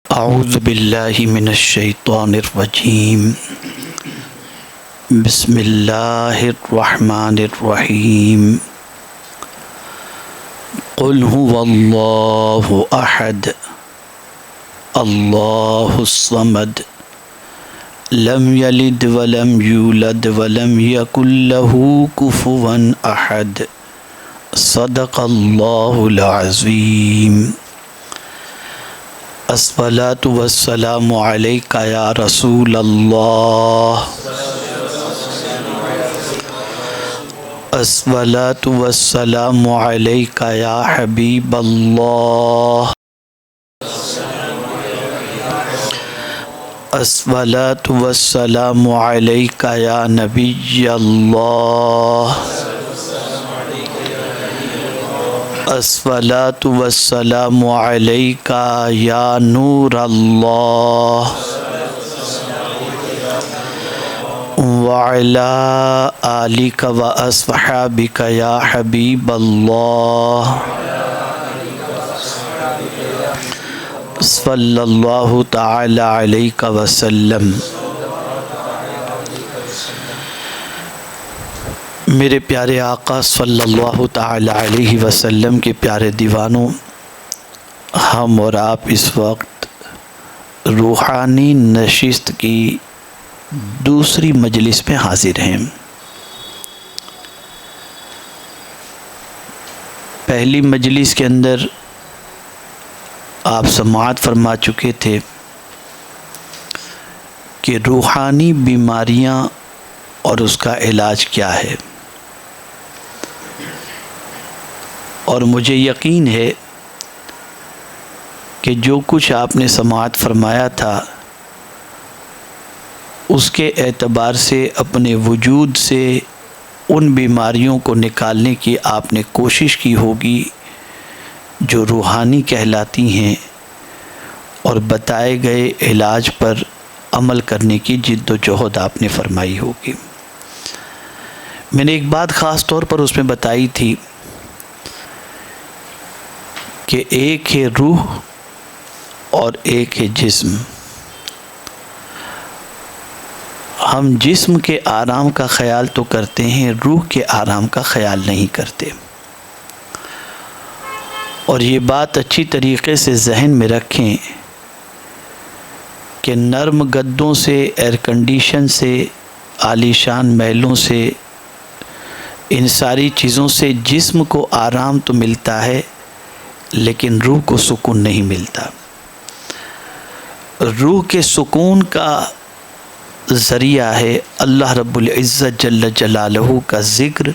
اعوذ باللہ من الشیطان الرجیم بسم اللہ الرحمن الرحیم قل هو اللہ احد اللہ الصمد لم یلد ولم یولد ولم یکن له کفوا احد صدق اللہ العظیم۔ الصلاۃ والسلام علیک یا رسول اللہ، الصلاۃ والسلام علیک یا حبیب اللہ، الصلاۃ والسلام علیک یا نبی اللہ، الصلاۃ والسلام علیک یا نور اللہ، وعلی آلک واصحابک یا حبیب اللہ، صلی اللہ تعالی علیہ وسلم۔ میرے پیارے آقا صلی اللہ تعالی علیہ وسلم کے پیارے دیوانوں، ہم اور آپ اس وقت روحانی نشست کی دوسری مجلس میں حاضر ہیں۔ پہلی مجلس کے اندر آپ سماعت فرما چکے تھے کہ روحانی بیماریاں اور اس کا علاج کیا ہے، اور مجھے یقین ہے کہ جو کچھ آپ نے سماعت فرمایا تھا اس کے اعتبار سے اپنے وجود سے ان بیماریوں کو نکالنے کی آپ نے کوشش کی ہوگی جو روحانی کہلاتی ہیں، اور بتائے گئے علاج پر عمل کرنے کی جد و جہد آپ نے فرمائی ہوگی۔ میں نے ایک بات خاص طور پر اس میں بتائی تھی کہ ایک ہے روح اور ایک ہے جسم۔ ہم جسم کے آرام کا خیال تو کرتے ہیں، روح کے آرام کا خیال نہیں کرتے، اور یہ بات اچھی طریقے سے ذہن میں رکھیں کہ نرم گدوں سے، ایئر کنڈیشن سے، عالی شان محلوں سے، ان ساری چیزوں سے جسم کو آرام تو ملتا ہے لیکن روح کو سکون نہیں ملتا۔ روح کے سکون کا ذریعہ ہے اللہ رب العزت جل جلالہ کا ذکر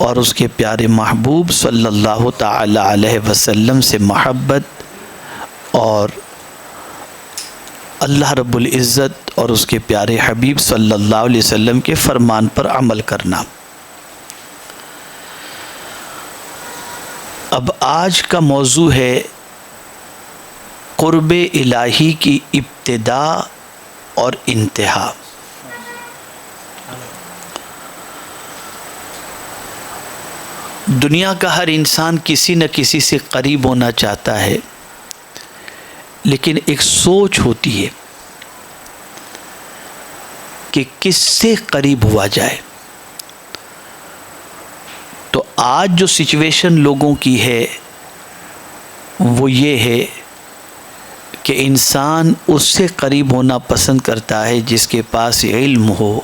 اور اس کے پیارے محبوب صلی اللہ تعالی علیہ وسلم سے محبت، اور اللہ رب العزت اور اس کے پیارے حبیب صلی اللہ علیہ وسلم کے فرمان پر عمل کرنا۔ اب آج کا موضوع ہے قرب الہی کی ابتدا اور انتہا۔ دنیا کا ہر انسان کسی نہ کسی سے قریب ہونا چاہتا ہے، لیکن ایک سوچ ہوتی ہے کہ کس سے قریب ہوا جائے۔ تو آج جو سچویشن لوگوں کی ہے وہ یہ ہے کہ انسان اس سے قریب ہونا پسند کرتا ہے جس کے پاس علم ہو،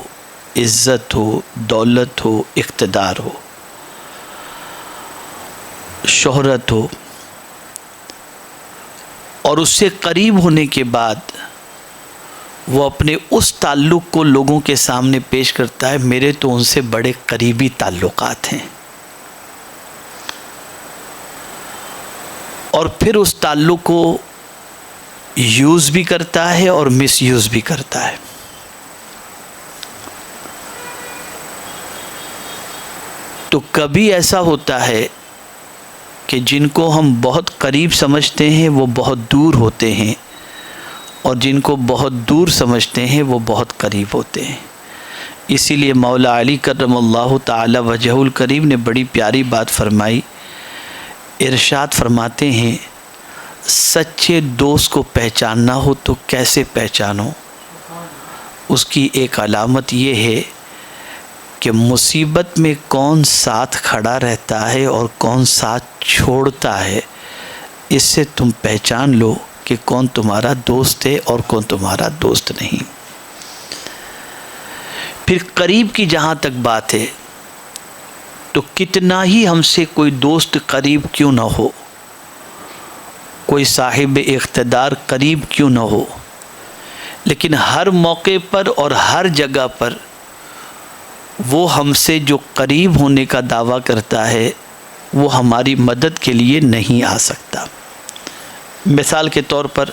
عزت ہو، دولت ہو، اقتدار ہو، شہرت ہو، اور اس سے قریب ہونے کے بعد وہ اپنے اس تعلق کو لوگوں کے سامنے پیش کرتا ہے، میرے تو ان سے بڑے قریبی تعلقات ہیں، اور پھر اس تعلق کو یوز بھی کرتا ہے اور مس یوز بھی کرتا ہے۔ تو کبھی ایسا ہوتا ہے کہ جن کو ہم بہت قریب سمجھتے ہیں وہ بہت دور ہوتے ہیں، اور جن کو بہت دور سمجھتے ہیں وہ بہت قریب ہوتے ہیں۔ اسی لیے مولا علی کرم اللہ تعالی وجہ الکریم نے بڑی پیاری بات فرمائی، ارشاد فرماتے ہیں سچے دوست کو پہچاننا ہو تو کیسے پہچانو؟ اس کی ایک علامت یہ ہے کہ مصیبت میں کون ساتھ کھڑا رہتا ہے اور کون ساتھ چھوڑتا ہے، اس سے تم پہچان لو کہ کون تمہارا دوست ہے اور کون تمہارا دوست نہیں۔ پھر قریب کی جہاں تک بات ہے تو کتنا ہی ہم سے کوئی دوست قریب کیوں نہ ہو، کوئی صاحب اقتدار قریب کیوں نہ ہو، لیکن ہر موقع پر اور ہر جگہ پر وہ ہم سے جو قریب ہونے کا دعویٰ کرتا ہے وہ ہماری مدد کے لیے نہیں آ سکتا۔ مثال کے طور پر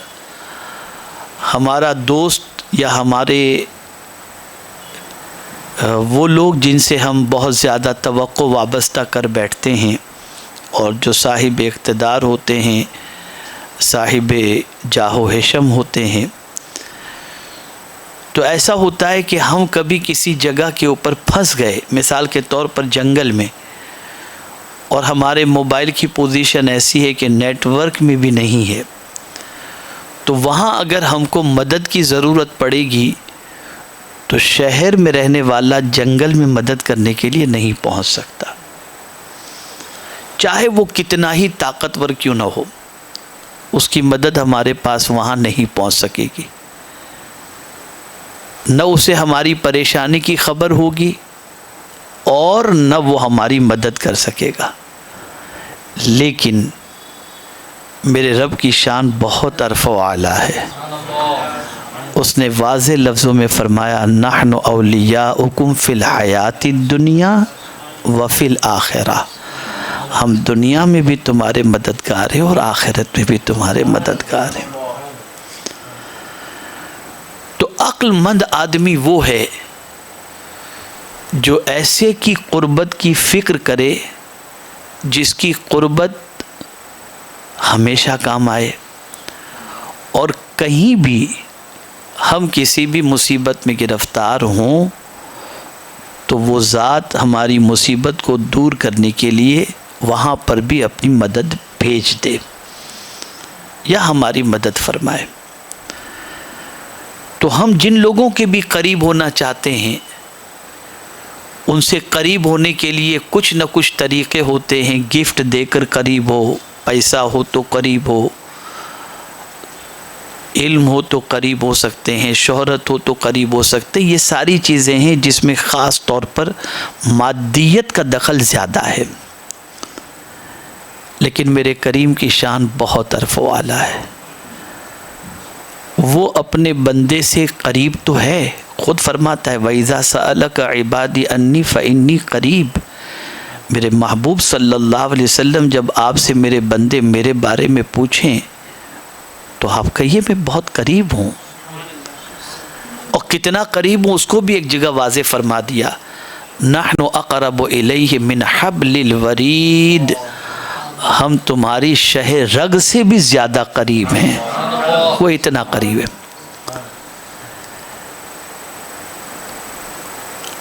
ہمارا دوست یا ہمارے وہ لوگ جن سے ہم بہت زیادہ توقع وابستہ کر بیٹھتے ہیں اور جو صاحب اقتدار ہوتے ہیں، صاحب جاہ و حشم ہوتے ہیں، تو ایسا ہوتا ہے کہ ہم کبھی کسی جگہ کے اوپر پھنس گئے، مثال کے طور پر جنگل میں، اور ہمارے موبائل کی پوزیشن ایسی ہے کہ نیٹ ورک میں بھی نہیں ہے، تو وہاں اگر ہم کو مدد کی ضرورت پڑے گی تو شہر میں رہنے والا جنگل میں مدد کرنے کے لیے نہیں پہنچ سکتا، چاہے وہ کتنا ہی طاقتور کیوں نہ ہو، اس کی مدد ہمارے پاس وہاں نہیں پہنچ سکے گی، نہ اسے ہماری پریشانی کی خبر ہوگی اور نہ وہ ہماری مدد کر سکے گا۔ لیکن میرے رب کی شان بہت عرف و اعلیٰ ہے، اس نے واضح لفظوں میں فرمایا نحن اولیاؤکم فی الحیات الدنیا وفی الآخرہ، ہم دنیا میں بھی تمہارے مددگار ہیں اور آخرت میں بھی تمہارے مددگار ہیں۔ تو عقل مند آدمی وہ ہے جو ایسے کی قربت کی فکر کرے جس کی قربت ہمیشہ کام آئے، اور کہیں بھی ہم کسی بھی مصیبت میں گرفتار ہوں تو وہ ذات ہماری مصیبت کو دور کرنے کے لیے وہاں پر بھی اپنی مدد بھیج دے یا ہماری مدد فرمائے۔ تو ہم جن لوگوں کے بھی قریب ہونا چاہتے ہیں ان سے قریب ہونے کے لیے کچھ نہ کچھ طریقے ہوتے ہیں، گفٹ دے کر قریب ہو، پیسہ ہو تو قریب ہو، علم ہو تو قریب ہو سکتے ہیں، شہرت ہو تو قریب ہو سکتے ہیں، یہ ساری چیزیں ہیں جس میں خاص طور پر مادیت کا دخل زیادہ ہے، لیکن میرے کریم کی شان بہت عرف و اعلیٰ ہے، وہ اپنے بندے سے قریب تو ہے، خود فرماتا ہے وَإِذَا سَأَلَكَ عِبَادِي أَنِّي فَإِنِّي قَرِيب، میرے محبوب صلی اللہ علیہ وسلم جب آپ سے میرے بندے میرے بارے میں پوچھیں تو آپ کہیے میں بہت قریب ہوں، اور کتنا قریب ہوں اس کو بھی ایک جگہ واضح فرما دیا نحن اقرب الیہ من حبل الورید، ہم تمہاری شہ رگ سے بھی زیادہ قریب ہیں، وہ اتنا قریب ہے۔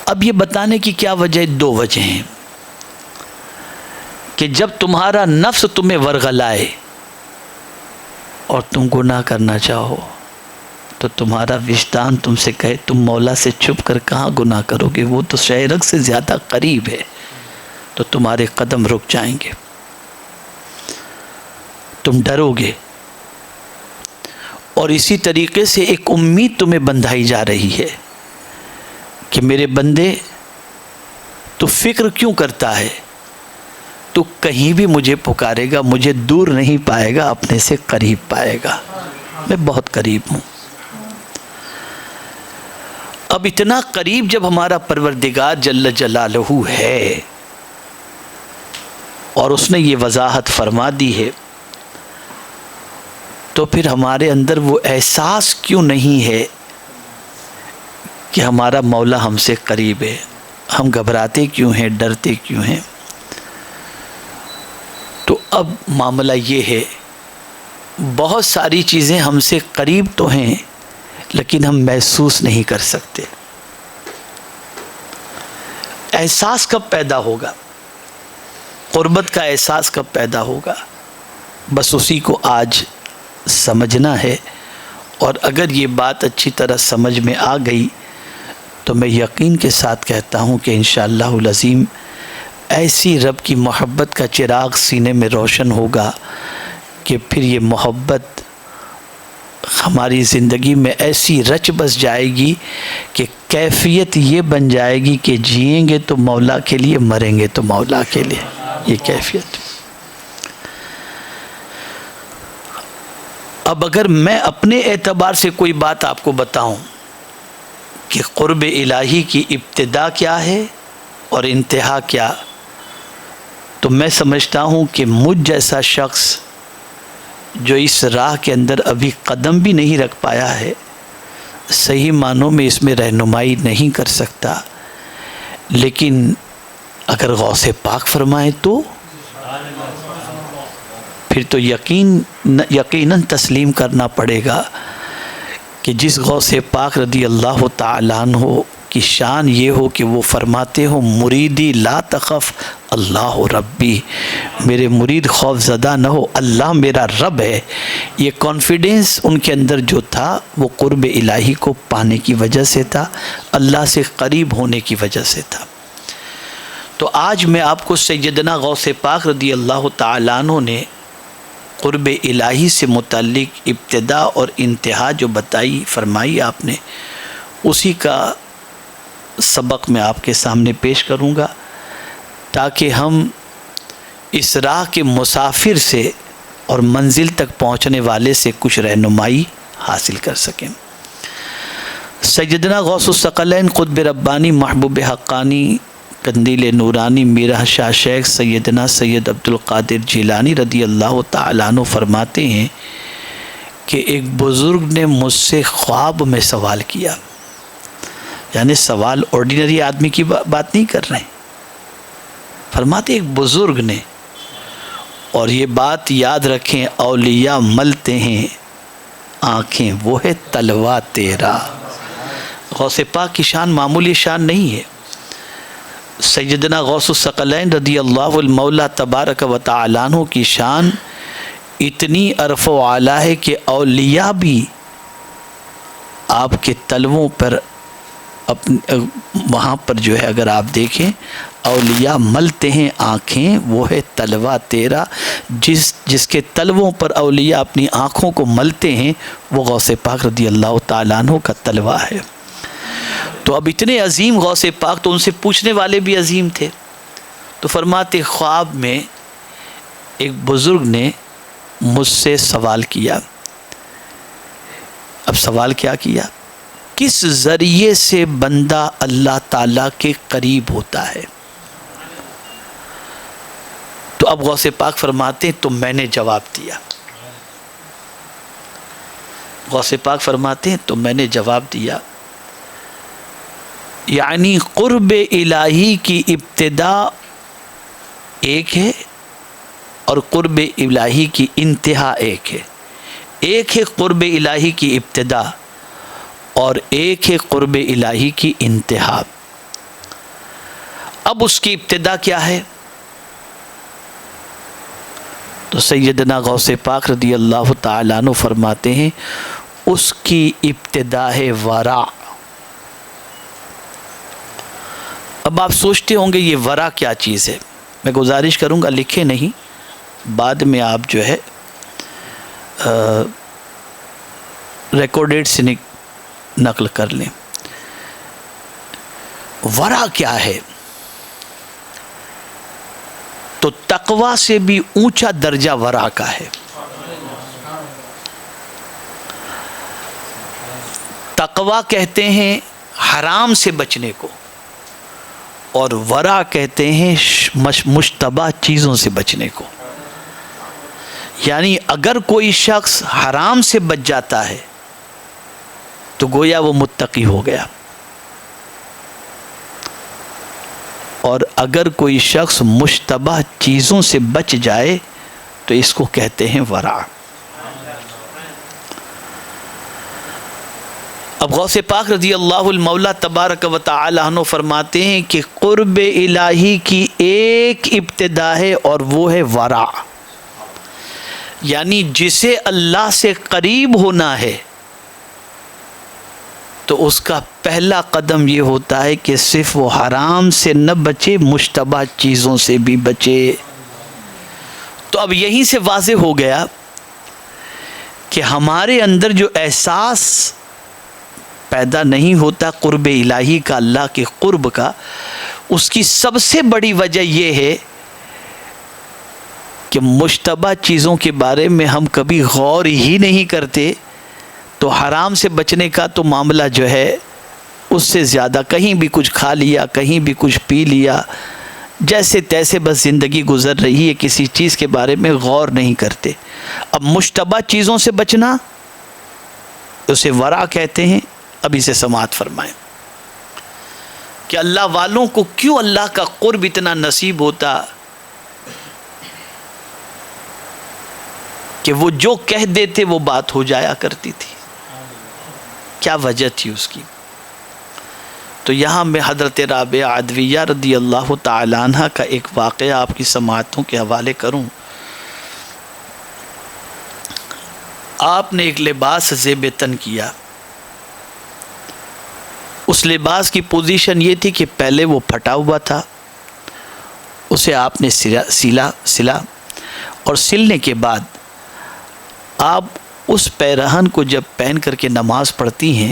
اب یہ بتانے کی کیا وجہ؟ دو وجہ ہیں کہ جب تمہارا نفس تمہیں ورغلائے اور تم گناہ کرنا چاہو تو تمہارا وجدان تم سے کہے تم مولا سے چھپ کر کہاں گناہ کرو گے، وہ تو شہ رگ سے زیادہ قریب ہے، تو تمہارے قدم رک جائیں گے، تم ڈرو گے، اور اسی طریقے سے ایک امید تمہیں بندھائی جا رہی ہے کہ میرے بندے تو فکر کیوں کرتا ہے، تو کہیں بھی مجھے پکارے گا، مجھے دور نہیں پائے گا، اپنے سے قریب پائے گا، میں بہت قریب ہوں۔ اب اتنا قریب جب ہمارا پروردگار جل جلالہ ہے اور اس نے یہ وضاحت فرما دی ہے، تو پھر ہمارے اندر وہ احساس کیوں نہیں ہے کہ ہمارا مولا ہم سے قریب ہے؟ ہم گھبراتے کیوں ہیں، ڈرتے کیوں ہیں؟ تو اب معاملہ یہ ہے، بہت ساری چیزیں ہم سے قریب تو ہیں لیکن ہم محسوس نہیں کر سکتے۔ احساس کب پیدا ہوگا؟ قربت کا احساس کب پیدا ہوگا؟ بس اسی کو آج سمجھنا ہے، اور اگر یہ بات اچھی طرح سمجھ میں آ گئی تو میں یقین کے ساتھ کہتا ہوں کہ انشاءاللہ العظیم ایسی رب کی محبت کا چراغ سینے میں روشن ہوگا کہ پھر یہ محبت ہماری زندگی میں ایسی رچ بس جائے گی کہ کیفیت یہ بن جائے گی کہ جئیں گے تو مولا کے لیے، مریں گے تو مولا کے لیے، یہ کیفیت۔ اب اگر میں اپنے اعتبار سے کوئی بات آپ کو بتاؤں کہ قرب الہی کی ابتدا کیا ہے اور انتہا کیا، تو میں سمجھتا ہوں کہ مجھ جیسا شخص جو اس راہ کے اندر ابھی قدم بھی نہیں رکھ پایا ہے، صحیح معنوں میں اس میں رہنمائی نہیں کر سکتا، لیکن اگر غوث پاک فرمائے تو پھر تو یقیناً تسلیم کرنا پڑے گا کہ جس غوث پاک رضی اللہ تعالیٰ عنہ کی شان یہ ہو کہ وہ فرماتے ہو مریدی لا تخف اللہ ربی، میرے مرید خوف زدہ نہ ہو، اللہ میرا رب ہے، یہ کانفیڈنس ان کے اندر جو تھا وہ قرب الہی کو پانے کی وجہ سے تھا، اللہ سے قریب ہونے کی وجہ سے تھا۔ تو آج میں آپ کو سیدنا غوث پاک رضی اللہ تعالیٰ عنہ نے قرب الہی سے متعلق ابتدا اور انتہا جو بتائی فرمائی آپ نے، اسی کا سبق میں آپ کے سامنے پیش کروں گا تاکہ ہم اس راہ کے مسافر سے اور منزل تک پہنچنے والے سے کچھ رہنمائی حاصل کر سکیں۔ سیدنا غوث الثقلین قطب ربانی محبوب حقانی قندیل نورانی میرا شاہ شیخ سیدنا سید عبد القادر جیلانی رضی اللہ تعالیٰ عنہ فرماتے ہیں کہ ایک بزرگ نے مجھ سے خواب میں سوال کیا، یعنی سوال آرڈینری آدمی کی بات نہیں کر رہے ہیں، فرماتے ایک بزرگ نے، اور یہ بات یاد رکھیں اولیاء ملتے ہیں آنکھیں وہ ہے تلوا تیرا، غوث پاک کی شان معمولی شان نہیں ہے۔ سیدنا غوث الثقلین رضی اللہ المولا تبارک و تعالیٰ عنہ کی شان اتنی عرف و اعلیٰ ہے کہ اولیاء بھی آپ کے تلووں پر وہاں پر جو ہے اگر آپ دیکھیں اولیاء ملتے ہیں آنکھیں وہ ہے تلوا تیرا، جس کے تلووں پر اولیاء اپنی آنکھوں کو ملتے ہیں وہ غوث پاک رضی اللہ تعالیٰ عنہ کا تلوا ہے۔ تو اب اتنے عظیم غوث پاک تو ان سے پوچھنے والے بھی عظیم تھے، تو فرماتے خواب میں ایک بزرگ نے مجھ سے سوال کیا۔ اب سوال کیا کیا؟ کس ذریعے سے بندہ اللہ تعالیٰ کے قریب ہوتا ہے؟ تو اب غوث پاک فرماتے تو میں نے جواب دیا، غوث پاک فرماتے ہیں تو میں نے جواب دیا، یعنی قرب الہی کی ابتدا ایک ہے اور قرب الہی کی انتہا ایک ہے، ایک ہے قرب الہی کی ابتدا اور ایک ہے قرب الہی کی انتہا۔ اب اس کی ابتدا کیا ہے؟ تو سیدنا غوث پاک رضی اللہ تعالیٰ عنہ فرماتے ہیں اس کی ابتدا ہے ورع۔ اب آپ سوچتے ہوں گے یہ ورع کیا چیز ہے، میں گزارش کروں گا لکھے نہیں، بعد میں آپ جو ہے ریکارڈیڈ سے نقل کر لیں۔ ورع کیا ہے؟ تو تقوی سے بھی اونچا درجہ ورع کا ہے۔ تقوی کہتے ہیں حرام سے بچنے کو، اور ورع کہتے ہیں مشتبہ چیزوں سے بچنے کو۔ یعنی اگر کوئی شخص حرام سے بچ جاتا ہے تو گویا وہ متقی ہو گیا، اور اگر کوئی شخص مشتبہ چیزوں سے بچ جائے تو اس کو کہتے ہیں ورع۔ اب غوث پاک رضی اللہ المولا تبارک و تعالی عنہ فرماتے ہیں کہ قرب الہی کی ایک ابتدا ہے اور وہ ہے ورع، یعنی جسے اللہ سے قریب ہونا ہے تو اس کا پہلا قدم یہ ہوتا ہے کہ صرف وہ حرام سے نہ بچے، مشتبہ چیزوں سے بھی بچے۔ تو اب یہیں سے واضح ہو گیا کہ ہمارے اندر جو احساس پیدا نہیں ہوتا قرب الہی کا، اللہ کے قرب کا، اس کی سب سے بڑی وجہ یہ ہے کہ مشتبہ چیزوں کے بارے میں ہم کبھی غور ہی نہیں کرتے، تو حرام سے بچنے کا تو معاملہ جو ہے اس سے زیادہ، کہیں بھی کچھ کھا لیا، کہیں بھی کچھ پی لیا، جیسے تیسے بس زندگی گزر رہی ہے، کسی چیز کے بارے میں غور نہیں کرتے۔ اب مشتبہ چیزوں سے بچنا، اسے ورع کہتے ہیں۔ اب اسے سماعت فرمائیں کہ اللہ والوں کو کیوں اللہ کا قرب اتنا نصیب ہوتا کہ وہ جو کہہ دیتے وہ بات ہو جایا کرتی تھی، کیا وجہ تھی اس کی؟ تو یہاں میں حضرت رابعہ عدویہ رضی اللہ تعالی عنہ کا ایک واقعہ آپ کی سماعتوں کے حوالے کروں۔ آپ نے ایک لباس زیب تن کیا، اس لباس کی پوزیشن یہ تھی کہ پہلے وہ پھٹا ہوا تھا، اسے آپ نے سلا اور سلنے کے بعد آپ اس پیرہن کو جب پہن کر کے نماز پڑھتی ہیں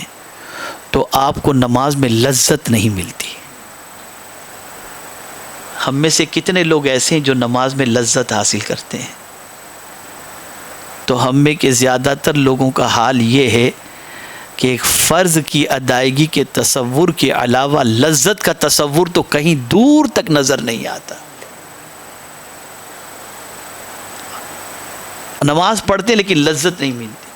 تو آپ کو نماز میں لذت نہیں ملتی۔ ہم میں سے کتنے لوگ ایسے ہیں جو نماز میں لذت حاصل کرتے ہیں؟ تو ہم میں کے زیادہ تر لوگوں کا حال یہ ہے کہ ایک فرض کی ادائیگی کے تصور کے علاوہ لذت کا تصور تو کہیں دور تک نظر نہیں آتا۔ نماز پڑھتے لیکن لذت نہیں ملتی۔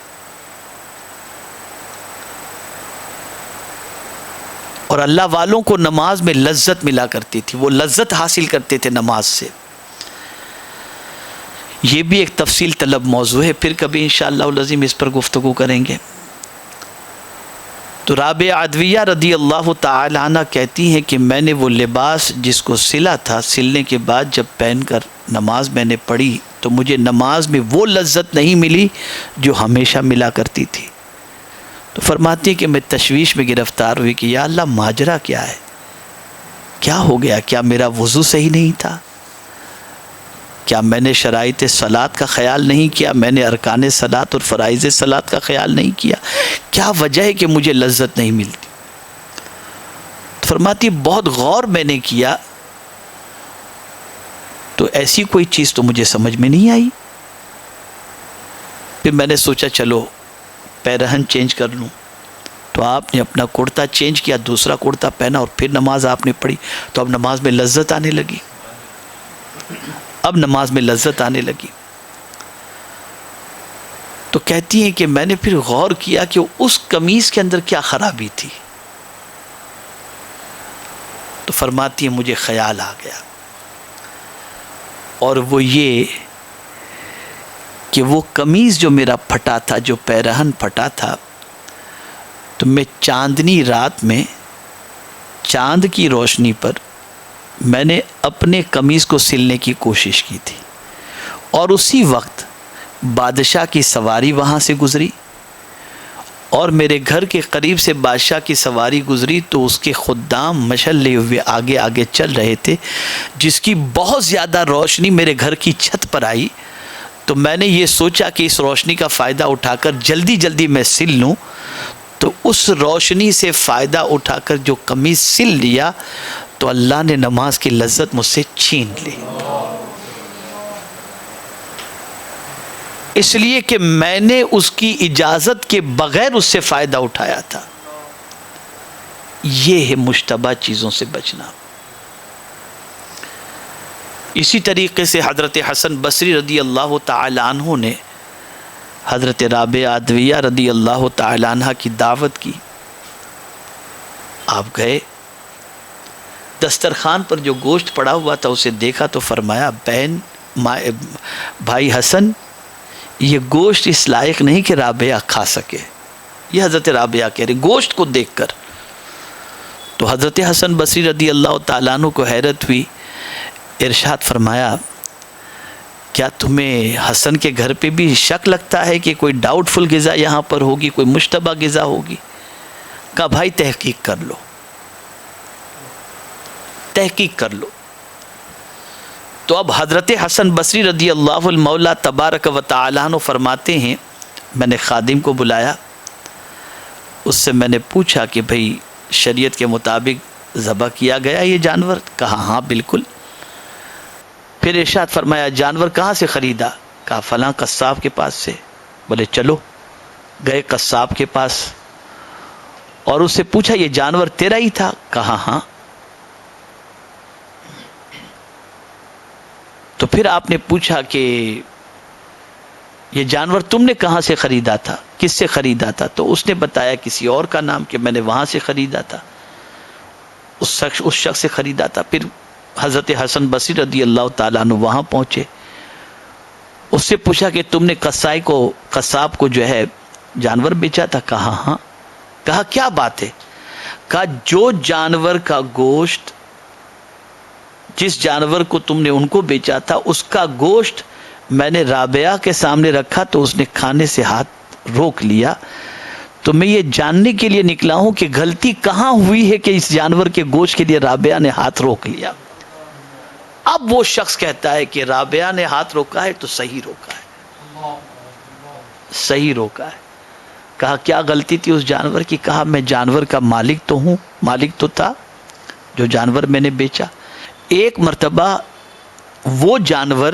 اور اللہ والوں کو نماز میں لذت ملا کرتی تھی، وہ لذت حاصل کرتے تھے نماز سے۔ یہ بھی ایک تفصیل طلب موضوع ہے، پھر کبھی انشاءاللہ العظیم اس پر گفتگو کریں گے۔ تو رابعہ عدویہ رضی اللہ تعالی عنہ کہتی ہیں کہ میں نے وہ لباس جس کو سلا تھا، سلنے کے بعد جب پہن کر نماز میں نے پڑھی تو مجھے نماز میں وہ لذت نہیں ملی جو ہمیشہ ملا کرتی تھی۔ تو فرماتی ہے کہ میں تشویش میں گرفتار ہوئی کہ یا اللہ ماجرا کیا ہے، کیا ہو گیا؟ کیا میرا وضو صحیح نہیں تھا؟ کیا میں نے شرائط صلاۃ کا خیال نہیں کیا؟ میں نے ارکان صلاۃ اور فرائض صلاۃ کا خیال نہیں کیا؟ کیا وجہ ہے کہ مجھے لذت نہیں ملتی؟ فرماتی بہت غور میں نے کیا تو ایسی کوئی چیز تو مجھے سمجھ میں نہیں آئی۔ پھر میں نے سوچا چلو پیرہن چینج کر لوں، تو آپ نے اپنا کرتا چینج کیا، دوسرا کرتا پہنا اور پھر نماز آپ نے پڑھی، تو اب نماز میں لذت آنے لگی، اب نماز میں لذت آنے لگی۔ تو کہتی ہیں کہ میں نے پھر غور کیا کہ اس قمیص کے اندر کیا خرابی تھی، تو فرماتی ہیں مجھے خیال آ گیا، اور وہ یہ کہ وہ قمیص جو میرا پھٹا تھا، جو پیرہن پھٹا تھا، تو میں چاندنی رات میں چاند کی روشنی پر میں نے اپنے قمیص کو سلنے کی کوشش کی تھی، اور اسی وقت بادشاہ کی سواری وہاں سے گزری، اور میرے گھر کے قریب سے بادشاہ کی سواری گزری تو اس کے خدام مشعل لے ہوئے آگے آگے چل رہے تھے، جس کی بہت زیادہ روشنی میرے گھر کی چھت پر آئی۔ تو میں نے یہ سوچا کہ اس روشنی کا فائدہ اٹھا کر جلدی جلدی میں سل لوں، تو اس روشنی سے فائدہ اٹھا کر جو قمیص سل لیا تو اللہ نے نماز کی لذت مجھ سے چھین لی، اس لیے کہ میں نے اس کی اجازت کے بغیر اس سے فائدہ اٹھایا تھا۔ یہ ہے مشتبہ چیزوں سے بچنا۔ اسی طریقے سے حضرت حسن بصری رضی اللہ تعالی عنہ نے حضرت رابعہ عدویہ رضی اللہ تعالی عنہ کی دعوت کی، آپ گئے، دسترخوان پر جو گوشت پڑا ہوا تھا اسے دیکھا تو فرمایا بہن بھائی حسن، یہ گوشت اس لائق نہیں کہ رابعہ کھا سکے۔ یہ حضرت رابعہ کہہ رہے گوشت کو دیکھ کر۔ تو حضرت حسن بصری رضی اللہ تعالیٰ عنہ کو حیرت ہوئی، ارشاد فرمایا کیا تمہیں حسن کے گھر پہ بھی شک لگتا ہے کہ کوئی ڈاؤٹ فل غذا یہاں پر ہوگی، کوئی مشتبہ غذا ہوگی؟ کہا بھائی تحقیق کر لو، تحقیق کر لو۔ تو اب حضرت حسن بصری رضی اللہ المولا تبارک و تعالیٰ عنہ فرماتے ہیں میں نے خادم کو بلایا، اس سے میں نے پوچھا کہ بھئی شریعت کے مطابق ذبح کیا گیا یہ جانور؟ کہا ہاں بالکل۔ پھر ارشاد فرمایا جانور کہاں سے خریدا؟ کہا فلاں قصاب کے پاس سے۔ بولے چلو، گئے قصاب کے پاس اور اس سے پوچھا یہ جانور تیرا ہی تھا؟ کہا ہاں۔ تو پھر آپ نے پوچھا کہ یہ جانور تم نے کہاں سے خریدا تھا، کس سے خریدا تھا؟ تو اس نے بتایا کسی اور کا نام کہ میں نے وہاں سے خریدا تھا، اس شخص سے خریدا تھا۔ پھر حضرت حسن بصری رضی اللہ تعالیٰ عنہ وہاں پہنچے، اس سے پوچھا کہ تم نے قصاب کو جو ہے جانور بیچا تھا؟ کہا ہاں۔ کہا کیا بات ہے؟ کہا جو جانور کا گوشت، جس جانور کو تم نے ان کو بیچا تھا اس کا گوشت میں نے رابعہ کے سامنے رکھا تو اس نے کھانے سے ہاتھ روک لیا، تو میں یہ جاننے کے لیے نکلا ہوں کہ غلطی کہاں ہوئی ہے کہ اس جانور کے گوشت کے لیے رابعہ نے ہاتھ روک لیا۔ اب وہ شخص کہتا ہے کہ رابعہ نے ہاتھ روکا ہے تو صحیح روکا ہے، صحیح روکا ہے۔ کہا کیا غلطی تھی اس جانور کی؟ کہا میں جانور کا مالک تو ہوں، مالک تو تھا جو جانور میں نے بیچا۔ ایک مرتبہ وہ جانور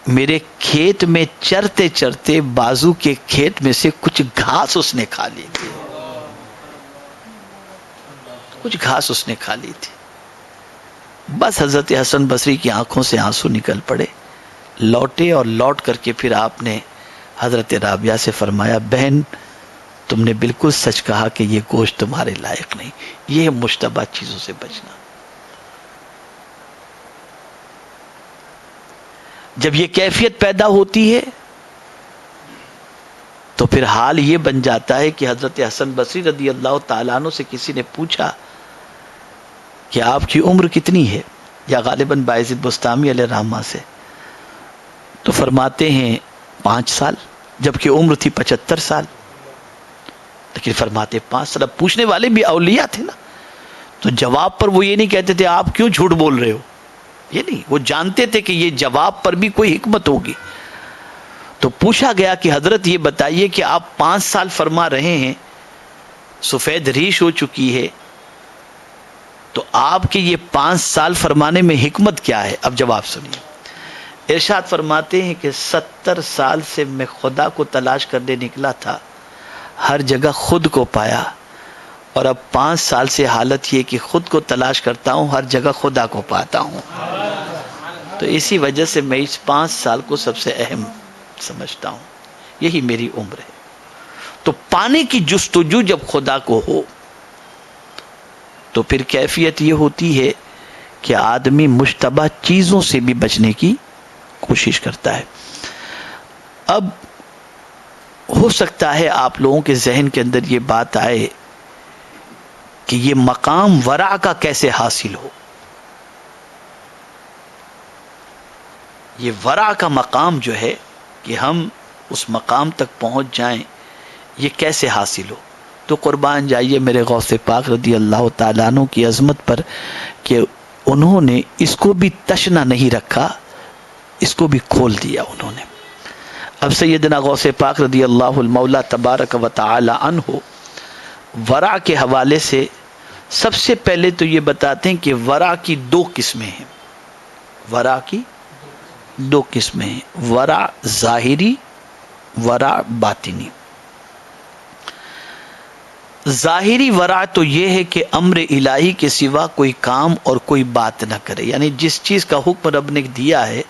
میرے کھیت میں چرتے چرتے بازو کے کھیت میں سے کچھ گھاس اس نے کھا لی تھی، کچھ گھاس اس نے کھا لی تھی۔ بس حضرت حسن بصری کی آنکھوں سے آنسو نکل پڑے، لوٹے اور لوٹ کر کے پھر آپ نے حضرت رابعہ سے فرمایا بہن تم نے بالکل سچ کہا کہ یہ گوشت تمہارے لائق نہیں، یہ ہے مشتبہ چیزوں سے بچنا۔ جب یہ کیفیت پیدا ہوتی ہے تو پھر حال یہ بن جاتا ہے کہ حضرت حسن بصری رضی اللہ تعالیٰ عنہ سے کسی نے پوچھا کہ آپ کی عمر کتنی ہے، یا غالباً بایزید بستامی علیہ الرحمہ سے، تو فرماتے ہیں 5 سال، جبکہ عمر تھی 75 سال، لیکن فرماتے 5 سال۔ اب پوچھنے والے بھی اولیاء تھے نا، تو جواب پر وہ یہ نہیں کہتے تھے آپ کیوں جھوٹ بول رہے ہو، یہ نہیں، وہ جانتے تھے کہ یہ جواب پر بھی کوئی حکمت ہوگی۔ تو پوچھا گیا کہ حضرت یہ بتائیے کہ آپ 5 سال فرما رہے ہیں، سفید ریش ہو چکی ہے، تو آپ کے یہ 5 سال فرمانے میں حکمت کیا ہے؟ اب جواب سنیے۔ ارشاد فرماتے ہیں کہ 70 سال سے میں خدا کو تلاش کرنے نکلا تھا، ہر جگہ خود کو پایا، اور اب 5 سال سے حالت یہ کہ خود کو تلاش کرتا ہوں، ہر جگہ خدا کو پاتا ہوں۔ تو اسی وجہ سے میں اس 5 سال کو سب سے اہم سمجھتا ہوں، یہی میری عمر ہے۔ تو پانے کی جستجو جب خدا کو ہو تو پھر کیفیت یہ ہوتی ہے کہ آدمی مشتبہ چیزوں سے بھی بچنے کی کوشش کرتا ہے۔ اب ہو سکتا ہے آپ لوگوں کے ذہن کے اندر یہ بات آئے کہ یہ مقام ورع کا کیسے حاصل ہو، یہ ورع کا مقام جو ہے کہ ہم اس مقام تک پہنچ جائیں، یہ کیسے حاصل ہو؟ تو قربان جائیے میرے غوث پاک رضی اللہ تعالیٰ عنہ کی عظمت پر کہ انہوں نے اس کو بھی تشنا نہیں رکھا، اس کو بھی کھول دیا انہوں نے۔ اب سیدنا غوث پاک رضی اللہ المولا تبارک و تعالی عنہ ورع کے حوالے سے سب سے پہلے تو یہ بتاتے ہیں کہ ورع کی 2 قسمیں ہیں، ورع کی 2 قسمیں ہیں، ورع ظاہری، ورع باطنی۔ ظاہری ورع تو یہ ہے کہ امر الہی کے سوا کوئی کام اور کوئی بات نہ کرے، یعنی جس چیز کا حکم رب نے دیا ہے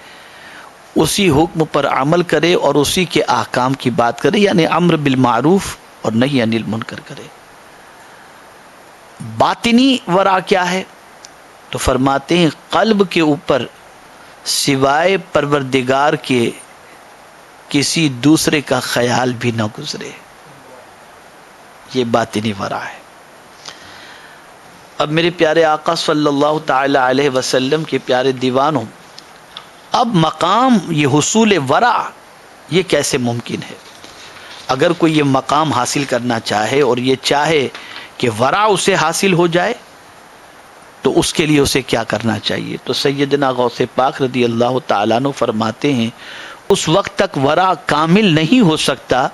اسی حکم پر عمل کرے اور اسی کے احکام کی بات کرے، یعنی امر بالمعروف اور نہی عن المنکر کرے۔ باطنی ورع کیا ہے؟ تو فرماتے ہیں قلب کے اوپر سوائے پروردگار کے کسی دوسرے کا خیال بھی نہ گزرے، یہ باطنی ورع ہے۔ اب میرے پیارے آقا صلی اللہ تعالی علیہ وسلم کے پیارے دیوانوں، اب مقام یہ حصول ورع یہ کیسے ممکن ہے؟ اگر کوئی یہ مقام حاصل کرنا چاہے اور یہ چاہے کہ ورع اسے حاصل ہو جائے تو اس کے لیے اسے کیا کرنا چاہیے؟ تو سیدنا غوث پاک رضی اللہ تعالیٰ عنہ فرماتے ہیں اس وقت تک ورع کامل نہیں ہو سکتا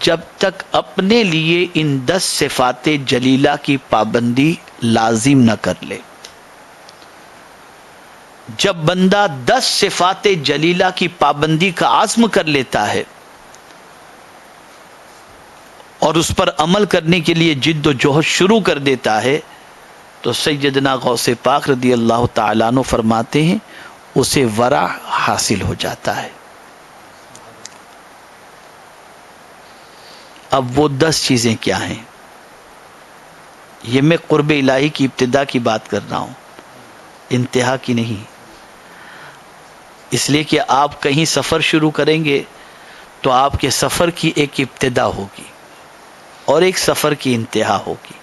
جب تک اپنے لیے ان 10 صفات جلیلہ کی پابندی لازم نہ کر لے۔ جب بندہ 10 صفات جلیلہ کی پابندی کا عزم کر لیتا ہے اور اس پر عمل کرنے کے لیے جد و جہد شروع کر دیتا ہے تو سیدنا غوث پاک رضی اللہ تعالیٰ عنہ فرماتے ہیں اسے ورع حاصل ہو جاتا ہے۔ اب وہ 10 چیزیں کیا ہیں؟ یہ میں قرب الہی کی ابتدا کی بات کر رہا ہوں، انتہا کی نہیں، اس لیے کہ آپ کہیں سفر شروع کریں گے تو آپ کے سفر کی ایک ابتدا ہوگی اور ایک سفر کی انتہا ہوگی۔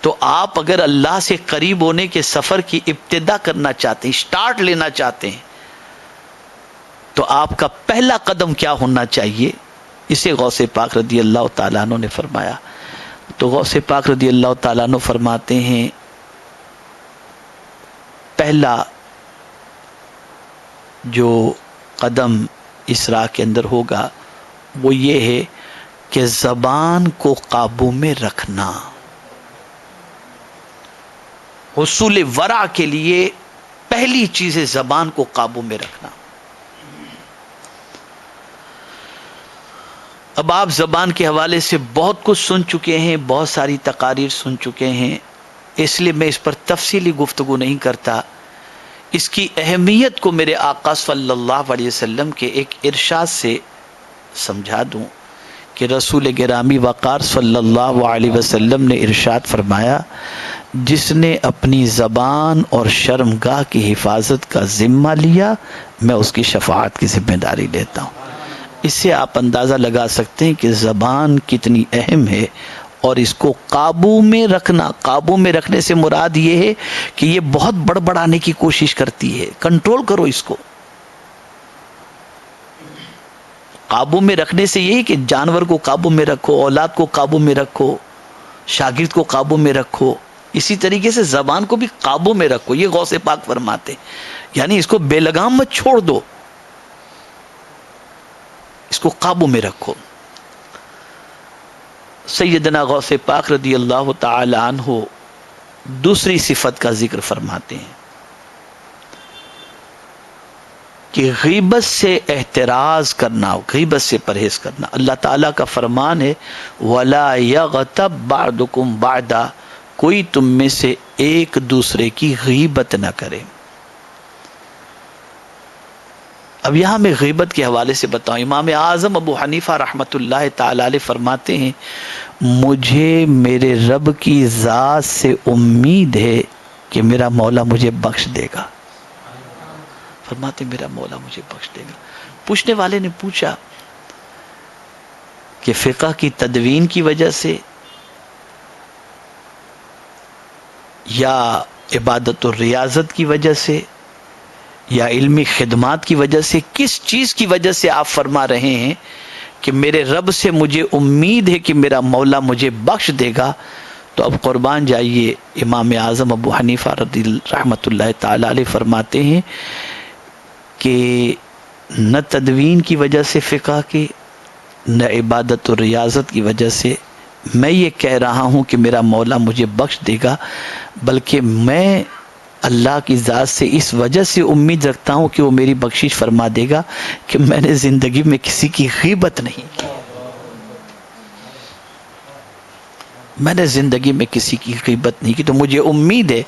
تو آپ اگر اللہ سے قریب ہونے کے سفر کی ابتدا کرنا چاہتے ہیں، سٹارٹ لینا چاہتے ہیں، تو آپ کا پہلا قدم کیا ہونا چاہیے؟ اسے غوث پاک رضی اللہ تعالیٰ عنہ نے فرمایا۔ تو غوث پاک رضی اللہ تعالیٰ عنہ فرماتے ہیں پہلا جو قدم اس راہ کے اندر ہوگا وہ یہ ہے کہ زبان کو قابو میں رکھنا۔ حصول ورع کے لیے پہلی چیز ہے زبان کو قابو میں رکھنا۔ اب آپ زبان کے حوالے سے بہت کچھ سن چکے ہیں، بہت ساری تقاریر سن چکے ہیں، اس لیے میں اس پر تفصیلی گفتگو نہیں کرتا۔ اس کی اہمیت کو میرے آقا صلی اللہ علیہ وسلم کے ایک ارشاد سے سمجھا دوں کہ رسول گرامی وقار صلی اللہ علیہ وسلم نے ارشاد فرمایا جس نے اپنی زبان اور شرمگاہ کی حفاظت کا ذمہ لیا میں اس کی شفاعت کی ذمہ داری لیتا ہوں۔ اس سے آپ اندازہ لگا سکتے ہیں کہ زبان کتنی اہم ہے اور اس کو قابو میں رکھنا۔ قابو میں رکھنے سے مراد یہ ہے کہ یہ بہت بڑبڑانے کی کوشش کرتی ہے، کنٹرول کرو اس کو۔ قابو میں رکھنے سے یہی کہ جانور کو قابو میں رکھو، اولاد کو قابو میں رکھو، شاگرد کو قابو میں رکھو، اسی طریقے سے زبان کو بھی قابو میں رکھو۔ یہ غوث پاک فرماتے یعنی اس کو بے لگام مت چھوڑ دو، اس کو قابو میں رکھو۔ سیدنا غوث پاک رضی اللہ تعالی عنہ دوسری صفت کا ذکر فرماتے ہیں کہ غیبت سے احتراز کرنا، غیبت سے پرہیز کرنا۔ اللہ تعالیٰ کا فرمان ہے وَلَا يَغْتَبْ بَعْضُكُمْ بَعْضًا، کوئی تم میں سے ایک دوسرے کی غیبت نہ کرے۔ اب یہاں میں غیبت کے حوالے سے بتاؤں، امام اعظم ابو حنیفہ رحمۃ اللہ تعالی علیہ فرماتے ہیں مجھے میرے رب کی ذات سے امید ہے کہ میرا مولا مجھے بخش دے گا۔ فرماتے میرا مولا مجھے بخش دے گا۔ پوچھنے والے نے پوچھا کہ فقہ کی تدوین کی وجہ سے یا عبادت و ریاضت کی وجہ سے یا علمی خدمات کی وجہ سے، کس چیز کی وجہ سے آپ فرما رہے ہیں کہ میرے رب سے مجھے امید ہے کہ میرا مولا مجھے بخش دے گا؟ تو اب قربان جائیے امام اعظم ابو حنیفہ رحمۃ اللہ تعالی علیہ فرماتے ہیں کہ نہ تدوین کی وجہ سے فقہ کی، نہ عبادت و ریاضت کی وجہ سے میں یہ کہہ رہا ہوں کہ میرا مولا مجھے بخش دے گا، بلکہ میں اللہ کی ذات سے اس وجہ سے امید رکھتا ہوں کہ وہ میری بخشش فرما دے گا کہ میں نے زندگی میں کسی کی غیبت نہیں کی، میں نے زندگی میں کسی کی غیبت نہیں کی، تو مجھے امید ہے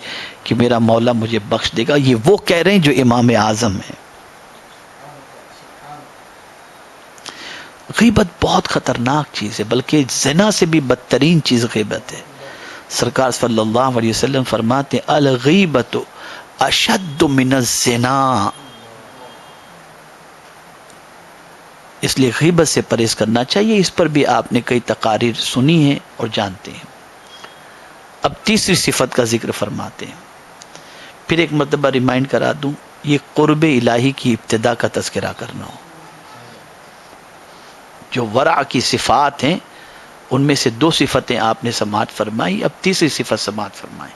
کہ میرا مولا مجھے بخش دے گا۔ یہ وہ کہہ رہے ہیں جو امام اعظم ہیں۔ غیبت بہت خطرناک چیز ہے، بلکہ زنا سے بھی بدترین چیز غیبت ہے۔ سرکار صلی اللہ علیہ وسلم فرماتے ہیں الغیبت اشد من الزنا، اس لیے غیبت سے پرہیز کرنا چاہیے۔ اس پر بھی آپ نے کئی تقاریر سنی ہیں اور جانتے ہیں۔ اب تیسری صفت کا ذکر فرماتے ہیں، پھر ایک مرتبہ ریمائنڈ کرا دوں یہ قرب الہی کی ابتدا کا تذکرہ کرنا ہو. جو ورع کی صفات ہیں ان میں سے 2 صفتیں آپ نے سماعت فرمائی. اب تیسری صفت سماعت فرمائیں.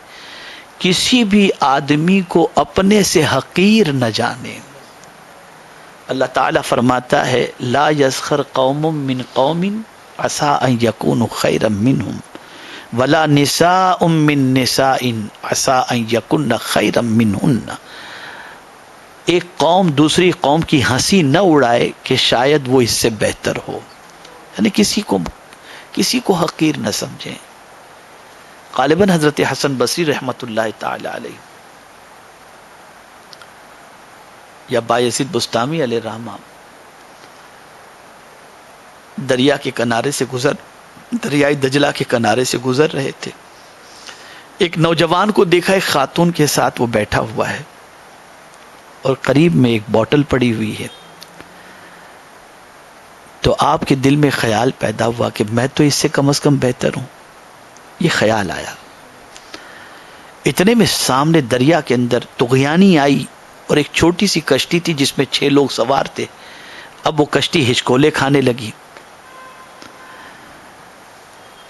کسی بھی آدمی کو اپنے سے حقیر نہ جانے. اللہ تعالیٰ فرماتا ہے لا یسخر قوم من قوم عسى ان يكونوا خيرا منهم ولا نساء من نساء عسى ان يكن خيرا منهن. ایک قوم دوسری قوم کی ہنسی نہ اڑائے کہ شاید وہ اس سے بہتر ہو. یعنی کسی کو حقیر نہ سمجھیں. غالباً حضرت حسن بصری رحمت اللہ تعالی علیہ یا بایزید بستامی علیہ رحمہ دریائے دجلہ کے کنارے سے گزر رہے تھے. ایک نوجوان کو دیکھا ایک خاتون کے ساتھ وہ بیٹھا ہوا ہے اور قریب میں ایک بوتل پڑی ہوئی ہے. تو آپ کے دل میں خیال پیدا ہوا کہ میں تو اس سے کم از کم بہتر ہوں. یہ خیال آیا. اتنے میں سامنے دریا کے اندر طغیانی آئی اور ایک چھوٹی سی کشتی تھی جس میں 6 لوگ سوار تھے. اب وہ کشتی ہچکولے کھانے لگی.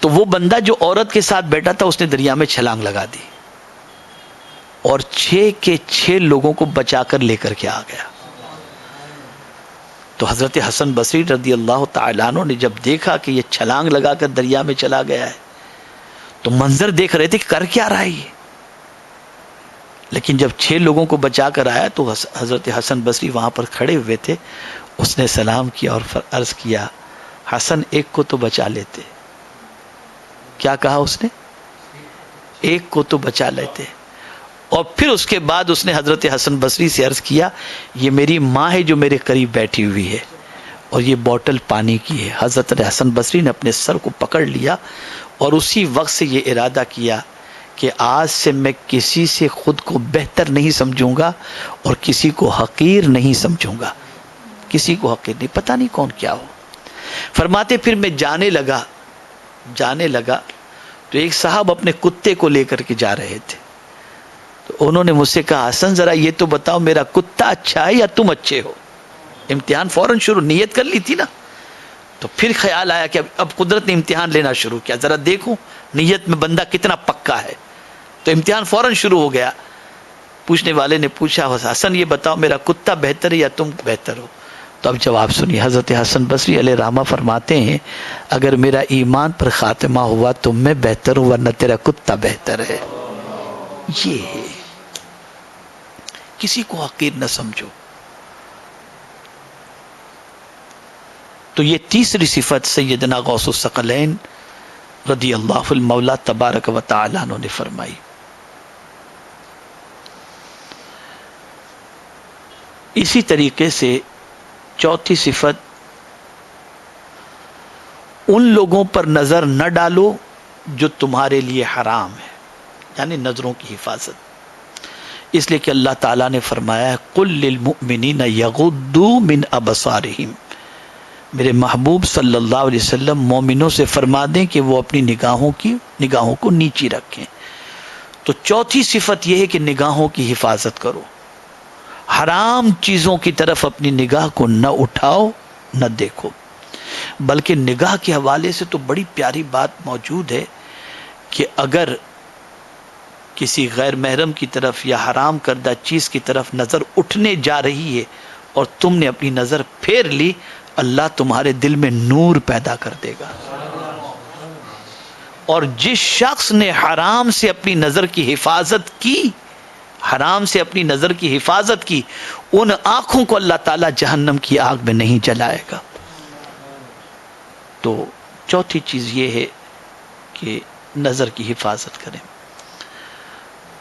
تو وہ بندہ جو عورت کے ساتھ بیٹھا تھا اس نے دریا میں چھلانگ لگا دی اور 6 کے 6 لوگوں کو بچا کر لے کر کے آ گیا. تو حضرت حسن بصری رضی اللہ تعالیٰ عنہ نے جب دیکھا کہ یہ چھلانگ لگا کر دریا میں چلا گیا ہے تو منظر دیکھ رہے تھے کہ کر کیا رہا ہے یہ. لیکن جب 6 لوگوں کو بچا کر آیا تو حضرت حسن بصری وہاں پر کھڑے ہوئے تھے. اس نے سلام کیا اور عرض کیا حسن ایک کو تو بچا لیتے. کیا کہا اس نے؟ ایک کو تو بچا لیتے. اور پھر اس کے بعد اس نے حضرت حسن بصری سے عرض کیا یہ میری ماں ہے جو میرے قریب بیٹھی ہوئی ہے اور یہ بوتل پانی کی ہے. حضرت حسن بصری نے اپنے سر کو پکڑ لیا اور اسی وقت سے یہ ارادہ کیا کہ آج سے میں کسی سے خود کو بہتر نہیں سمجھوں گا اور کسی کو حقیر نہیں سمجھوں گا. کسی کو حقیر نہیں، پتہ نہیں کون کیا ہو. فرماتے پھر میں جانے لگا تو ایک صاحب اپنے کتے کو لے کر کے جا رہے تھے. تو انہوں نے مجھ سے کہا حسن ذرا یہ تو بتاؤ میرا کتا اچھا ہے یا تم اچھے ہو؟ امتحان فوراً شروع، نیت کر لی تھی نا. تو پھر خیال آیا کہ اب قدرت نے امتحان لینا شروع کیا، ذرا دیکھوں نیت میں بندہ کتنا پکا ہے. تو امتحان فوراً شروع ہو گیا. پوچھنے والے نے پوچھا حسن یہ بتاؤ میرا کتا بہتر ہے یا تم بہتر ہو؟ تو اب جواب سنیے. حضرت حسن بصری علیہ رحمہ فرماتے ہیں اگر میرا ایمان پر خاتمہ ہوا تو میں بہتر ہوں ورنہ تیرا کتا بہتر ہے. یہ ہے کسی کو حقیر نہ سمجھو. تو یہ تیسری صفت سیدنا غوث الثقلین رضی اللہ المولا تبارک و تعالی عنہ نے فرمائی. اسی طریقے سے چوتھی صفت ان لوگوں پر نظر نہ ڈالو جو تمہارے لیے حرام ہے، یعنی نظروں کی حفاظت. اس لیے کہ اللہ تعالیٰ نے فرمایا ہے قُلْ لِلْمُؤْمِنِينَ يَغُضُّوا مِنْ أَبْصَارِهِمْ. میرے محبوب صلی اللہ علیہ وسلم مومنوں سے فرما دیں کہ وہ اپنی نگاہوں کو نیچی رکھیں. تو چوتھی صفت یہ ہے کہ نگاہوں کی حفاظت کرو. حرام چیزوں کی طرف اپنی نگاہ کو نہ اٹھاؤ نہ دیکھو. بلکہ نگاہ کے حوالے سے تو بڑی پیاری بات موجود ہے کہ اگر کسی غیر محرم کی طرف یا حرام کردہ چیز کی طرف نظر اٹھنے جا رہی ہے اور تم نے اپنی نظر پھیر لی، اللہ تمہارے دل میں نور پیدا کر دے گا. اور جس شخص نے حرام سے اپنی نظر کی حفاظت کی ان آنکھوں کو اللہ تعالیٰ جہنم کی آگ میں نہیں جلائے گا. تو چوتھی چیز یہ ہے کہ نظر کی حفاظت کریں.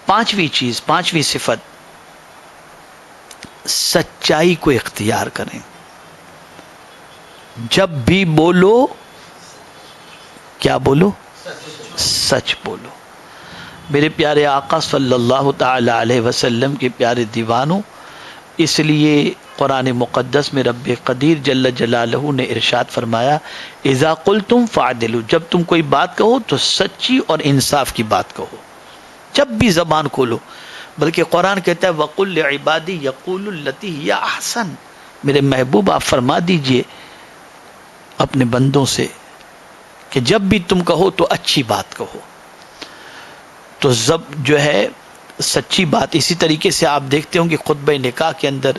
پانچویں صفت سچائی کو اختیار کریں. جب بھی بولو کیا بولو؟ سچ بولو. میرے پیارے آقا صلی اللہ تعالی علیہ وسلم کے پیارے دیوانوں، اس لیے قرآن مقدس میں رب قدیر جل جلالہ نے ارشاد فرمایا اذا قلتم فاعدلوا. جب تم کوئی بات کہو تو سچی اور انصاف کی بات کہو. جب بھی زبان کھولو بلکہ قرآن کہتا ہے وَقُلْ لِعِبَادِي يَقُولُ الَّتِي هِيَ أَحْسَنُ، میرے محبوب آپ فرما دیجئے اپنے بندوں سے کہ جب بھی تم کہو تو اچھی بات کہو. تو جو ہے سچی بات. اسی طریقے سے آپ دیکھتے ہوں کہ خطبہ نکاح کے اندر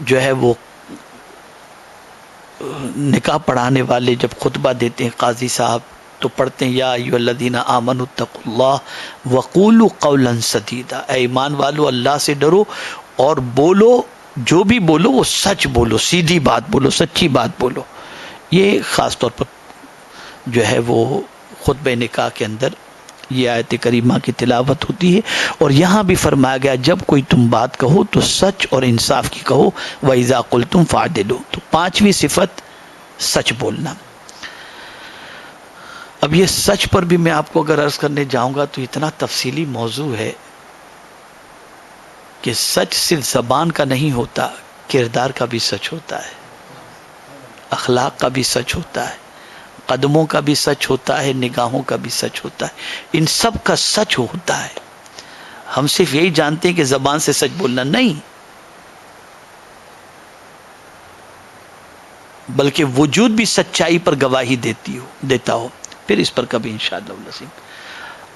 جو ہے وہ نکاح پڑھانے والے جب خطبہ دیتے ہیں قاضی صاحب تو پڑھتے ہیں یا ایھا الذین آمنوا اتقوا اللہ وقولوا قولا سدیدا، اے ایمان والو اللہ سے ڈرو اور بولو، جو بھی بولو وہ سچ بولو، سیدھی بات بولو، سچی بات بولو. یہ خاص طور پر جو ہے وہ خطبہ نکاح کے اندر یہ آیت کریمہ کی تلاوت ہوتی ہے. اور یہاں بھی فرمایا گیا جب کوئی تم بات کہو تو سچ اور انصاف کی کہو. وَإِذَا قُلْتُمْ فَعْدِلُوا، تو پانچویں صفت سچ بولنا. اب یہ سچ پر بھی میں آپ کو اگر عرض کرنے جاؤں گا تو اتنا تفصیلی موضوع ہے کہ سچ صرف زبان کا نہیں ہوتا، کردار کا بھی سچ ہوتا ہے، اخلاق کا بھی سچ ہوتا ہے، قدموں کا بھی سچ ہوتا ہے، نگاہوں کا بھی سچ ہوتا ہے. ان سب کا سچ ہوتا ہے. ہم صرف یہی جانتے ہیں کہ زبان سے سچ بولنا نہیں، بلکہ وجود بھی سچائی پر گواہی دیتا ہو. پھر اس پر کبھی انشاءاللہ العظیم.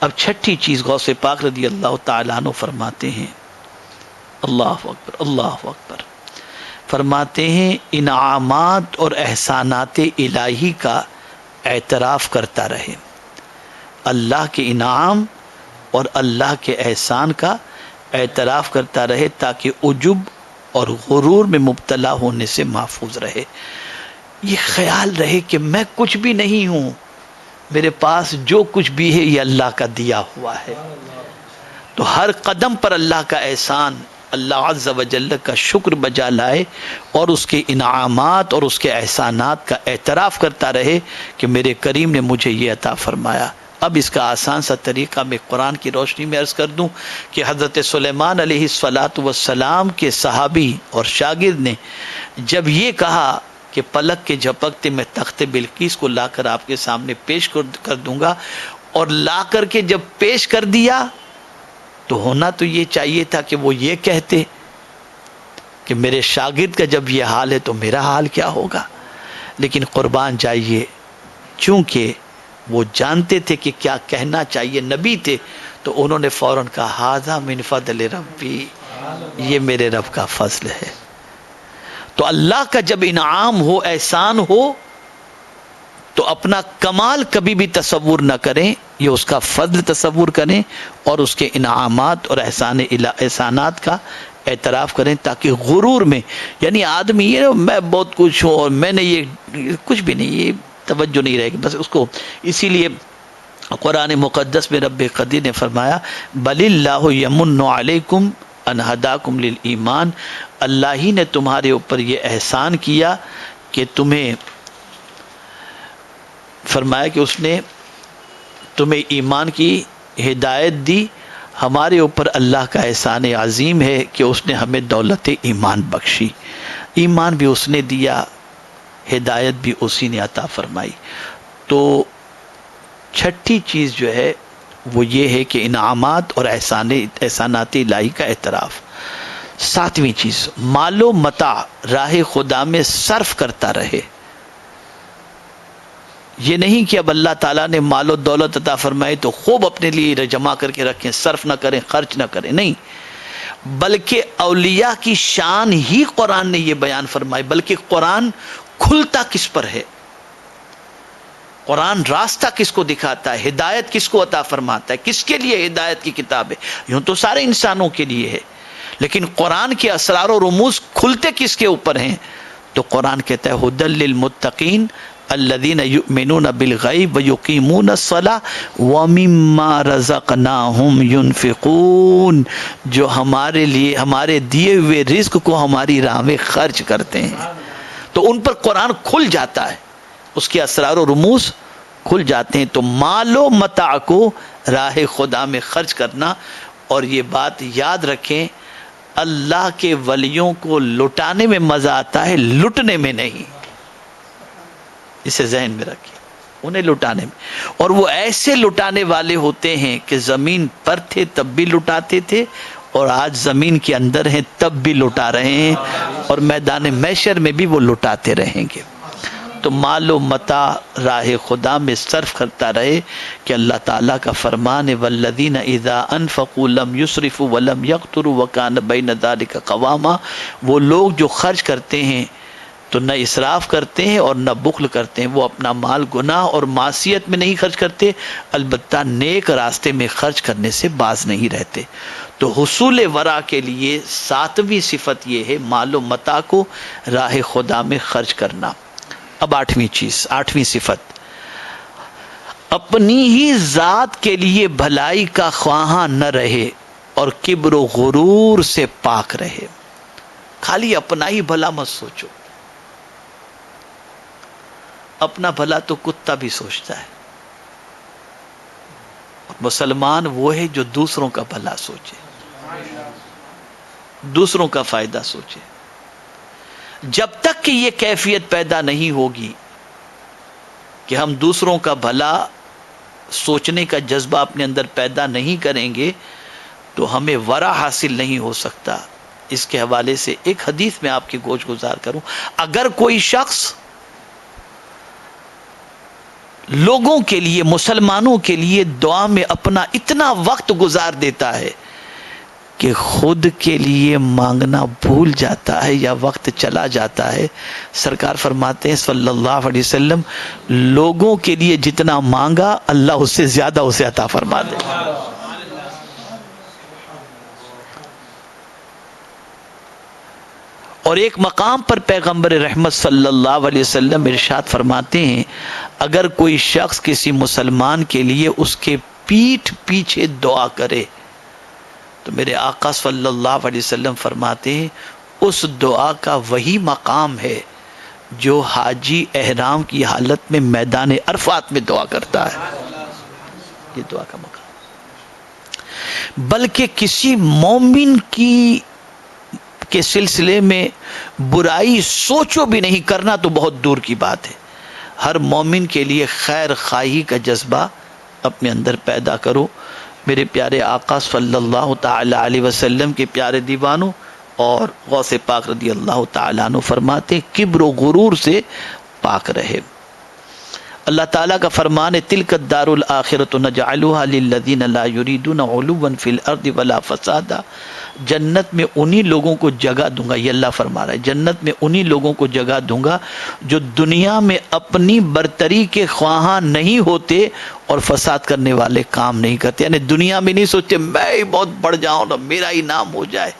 اب چھٹی چیز غوث پاک رضی اللہ تعالیٰ عنہ فرماتے ہیں، اللہ اکبر اللہ اکبر، فرماتے ہیں انعامات اور احسانات الہی کا اعتراف کرتا رہے، اللہ کے انعام اور اللہ کے احسان کا اعتراف کرتا رہے تاکہ عجب اور غرور میں مبتلا ہونے سے محفوظ رہے. یہ خیال رہے کہ میں کچھ بھی نہیں ہوں، میرے پاس جو کچھ بھی ہے یہ اللہ کا دیا ہوا ہے. تو ہر قدم پر اللہ کا احسان، اللہ عز و جل کا شکر بجا لائے اور اس کے انعامات اور اس کے احسانات کا اعتراف کرتا رہے کہ میرے کریم نے مجھے یہ عطا فرمایا. اب اس کا آسان سا طریقہ میں قرآن کی روشنی میں عرض کر دوں کہ حضرت سلیمان علیہ السلام کے صحابی اور شاگرد نے جب یہ کہا کہ پلک کے جھپکتے میں تخت بلقیس کو لا کر آپ کے سامنے پیش کر دوں گا، اور لا کر کے جب پیش کر دیا تو ہونا تو یہ چاہیے تھا کہ وہ یہ کہتے کہ میرے شاگرد کا جب یہ حال ہے تو میرا حال کیا ہوگا. لیکن قربان جائیے، چونکہ وہ جانتے تھے کہ کیا کہنا چاہیے، نبی تھے، تو انہوں نے فوراً کہا ھذا من فضل ربی، یہ میرے رب کا فضل ہے. تو اللہ کا جب انعام ہو، احسان ہو، تو اپنا کمال کبھی بھی تصور نہ کریں، یہ اس کا فضل تصور کریں اور اس کے انعامات اور احسانات کا اعتراف کریں، تاکہ غرور میں، یعنی آدمی یہ میں بہت کچھ ہوں اور میں نے یہ کچھ بھی نہیں، یہ توجہ نہیں رہے گی بس اس کو. اسی لیے قرآن مقدس میں رب قدیر نے فرمایا بل اللہ یمن علیکم ان ہداکم للایمان، اللہ ہی نے تمہارے اوپر یہ احسان کیا کہ تمہیں فرمایا کہ اس نے تمہیں ایمان کی ہدایت دی. ہمارے اوپر اللہ کا احسان عظیم ہے کہ اس نے ہمیں دولت ایمان بخشی. ایمان بھی اس نے دیا، ہدایت بھی اسی نے عطا فرمائی. تو چھٹی چیز جو ہے وہ یہ ہے کہ انعامات اور احسانات الہی کا اعتراف. ساتویں چیز مال و متاع راہ خدا میں صرف کرتا رہے. یہ نہیں کہ اب اللہ تعالیٰ نے مال و دولت عطا فرمائے تو خوب اپنے لیے جمع کر کے رکھیں، صرف نہ کریں، خرچ نہ کریں، نہیں، بلکہ اولیاء کی شان ہی قرآن نے یہ بیان فرمائی. بلکہ قرآن کھلتا کس پر ہے، قرآن راستہ کس کو دکھاتا ہے، ہدایت کس کو عطا فرماتا ہے، کس کے لیے ہدایت کی کتاب ہے؟ یوں تو سارے انسانوں کے لیے ہے، لیکن قرآن کے اسرار و رموز کھلتے کس کے اوپر ہیں؟ تو قرآن کہتا ہے ھدی للمتقین الذین یؤمنون بالغیب ویقیمون الصلاۃ ومما رزقناہم ینفقون، جو ہمارے لیے ہمارے دیے ہوئے رزق کو ہماری راہ میں خرچ کرتے ہیں. تو ان پر قرآن کھل جاتا ہے، اس کے اسرار و رموز کھل جاتے ہیں. تو مال و متاع کو راہ خدا میں خرچ کرنا. اور یہ بات یاد رکھیں، اللہ کے ولیوں کو لٹانے میں مزہ آتا ہے، لٹنے میں نہیں. اسے ذہن میں رکھیں، انہیں لٹانے میں. اور وہ ایسے لٹانے والے ہوتے ہیں کہ زمین پر تھے تب بھی لٹاتے تھے، اور آج زمین کے اندر ہیں تب بھی لٹا رہے ہیں، اور میدان محشر میں بھی وہ لٹاتے رہیں گے۔ تو مال و متاع راہ خدا میں صرف کرتا رہے کہ اللہ تعالیٰ کا فرمان ہے والذین اذا انفقوا لم یسرفوا ولم یقتروا وکان بین ذلک قواما، وہ لوگ جو خرچ کرتے ہیں تو نہ اسراف کرتے ہیں اور نہ بخل کرتے ہیں، وہ اپنا مال گناہ اور معصیت میں نہیں خرچ کرتے، البتہ نیک راستے میں خرچ کرنے سے باز نہیں رہتے۔ تو حصول ورع کے لیے 7ویں صفت یہ ہے مال و متاع کو راہ خدا میں خرچ کرنا۔ اب 8ویں صفت، اپنی ہی ذات کے لیے بھلائی کا خواہاں نہ رہے اور کبر و غرور سے پاک رہے۔ خالی اپنا ہی بھلا مت سوچو، اپنا بھلا تو کتا بھی سوچتا ہے، مسلمان وہ ہے جو دوسروں کا بھلا سوچے، دوسروں کا فائدہ سوچے۔ جب تک کہ یہ کیفیت پیدا نہیں ہوگی کہ ہم دوسروں کا بھلا سوچنے کا جذبہ اپنے اندر پیدا نہیں کریں گے تو ہمیں ورع حاصل نہیں ہو سکتا۔ اس کے حوالے سے ایک حدیث میں آپ کی گوش گزار کروں، اگر کوئی شخص لوگوں کے لیے، مسلمانوں کے لیے دعا میں اپنا اتنا وقت گزار دیتا ہے کہ خود کے لیے مانگنا بھول جاتا ہے یا وقت چلا جاتا ہے، سرکار فرماتے ہیں صلی اللہ علیہ وسلم لوگوں کے لیے جتنا مانگا اللہ اس سے زیادہ اسے عطا فرما دے۔ اور ایک مقام پر پیغمبر رحمت صلی اللہ علیہ وسلم ارشاد فرماتے ہیں اگر کوئی شخص کسی مسلمان کے لیے اس کے پیٹھ پیچھے دعا کرے تو میرے آقا صلی اللہ علیہ وسلم فرماتے ہیں اس دعا کا وہی مقام ہے جو حاجی احرام کی حالت میں میدان عرفات میں دعا کرتا ہے، یہ دعا کا مقام۔ بلکہ کسی مومن کے سلسلے میں برائی سوچو بھی نہیں، کرنا تو بہت دور کی بات ہے۔ ہر مومن کے لیے خیر خواہی کا جذبہ اپنے اندر پیدا کرو۔ میرے پیارے آقا صلی اللہ تعالی علیہ وسلم کے پیارے دیوانوں اور غوث پاک رضی اللہ تعالیٰ عنہ فرماتے کبر و غرور سے پاک رہے۔ اللہ تعالیٰ کا فرمان ہے تلک الدار الآخرۃ نجعلها للذین لا یریدون علوا فی الارض ولا فسادا، جنت میں انہی لوگوں کو جگہ دوں گا، یہ اللہ فرما رہا ہے، جنت میں انہی لوگوں کو جگہ دوں گا جو دنیا میں اپنی برتری کے خواہاں نہیں ہوتے اور فساد کرنے والے کام نہیں کرتے، یعنی دنیا میں نہیں سوچتے میں ہی بہت بڑھ جاؤں اور میرا ہی نام ہو جائے۔